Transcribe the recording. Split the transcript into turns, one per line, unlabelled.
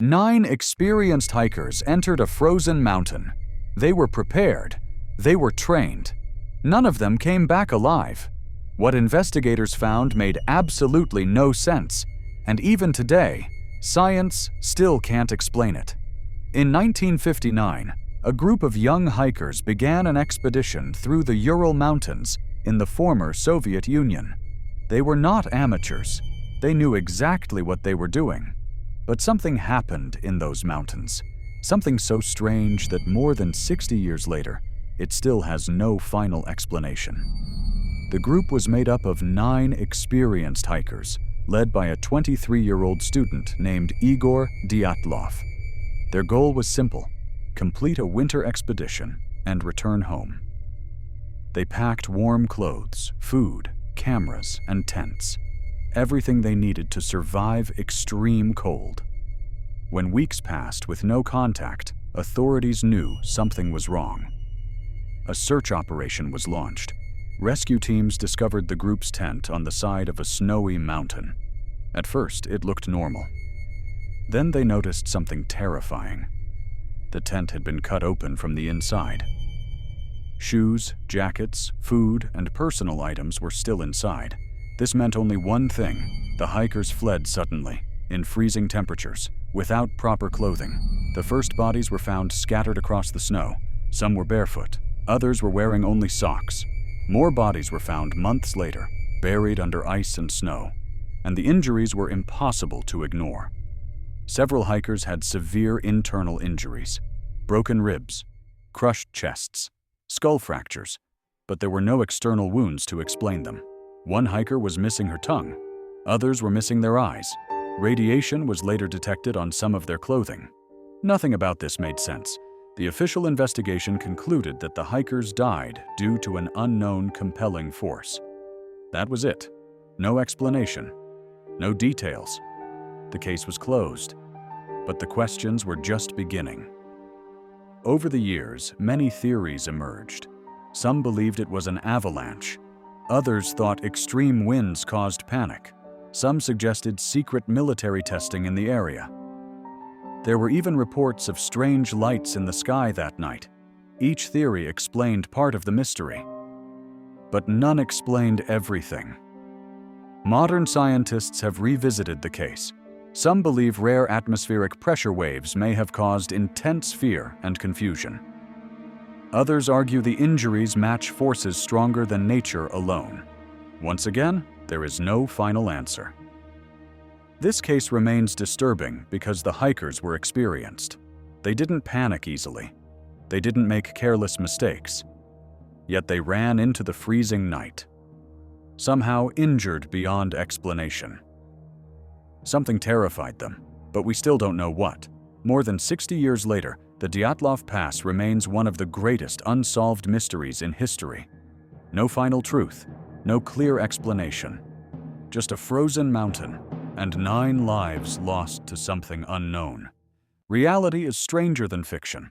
9 experienced hikers entered a frozen mountain. They were prepared. They were trained. None of them came back alive. What investigators found made absolutely no sense, and even today, science still can't explain it. In 1959, a group of young hikers began an expedition through the Ural Mountains in the former Soviet Union. They were not amateurs. They knew exactly what they were doing. But something happened in those mountains, something so strange that more than 60 years later, it still has no final explanation. The group was made up of 9 experienced hikers, led by a 23-year-old student named Igor Dyatlov. Their goal was simple: complete a winter expedition and return home. They packed warm clothes, food, cameras, and tents, everything they needed to survive extreme cold. When weeks passed with no contact, authorities knew something was wrong. A search operation was launched. Rescue teams discovered the group's tent on the side of a snowy mountain. At first, it looked normal. Then they noticed something terrifying. The tent had been cut open from the inside. Shoes, jackets, food, and personal items were still inside. This meant only one thing: the hikers fled suddenly, in freezing temperatures, without proper clothing. The first bodies were found scattered across the snow. Some were barefoot, others were wearing only socks. More bodies were found months later, buried under ice and snow, and the injuries were impossible to ignore. Several hikers had severe internal injuries: broken ribs, crushed chests, skull fractures, but there were no external wounds to explain them. One hiker was missing her tongue. Others were missing their eyes. Radiation was later detected on some of their clothing. Nothing about this made sense. The official investigation concluded that the hikers died due to an unknown compelling force. That was it. No explanation. No details. The case was closed. But the questions were just beginning. Over the years, many theories emerged. Some believed it was an avalanche. Others thought extreme winds caused panic. Some suggested secret military testing in the area. There were even reports of strange lights in the sky that night. Each theory explained part of the mystery. But none explained everything. Modern scientists have revisited the case. Some believe rare atmospheric pressure waves may have caused intense fear and confusion. Others argue the injuries match forces stronger than nature alone. Once again, there is no final answer. This case remains disturbing because the hikers were experienced. They didn't panic easily. They didn't make careless mistakes. Yet they ran into the freezing night, somehow injured beyond explanation. Something terrified them, but we still don't know what. More than 60 years later, the Dyatlov Pass remains one of the greatest unsolved mysteries in history. No final truth, no clear explanation. Just a frozen mountain and 9 lives lost to something unknown. Reality is stranger than fiction.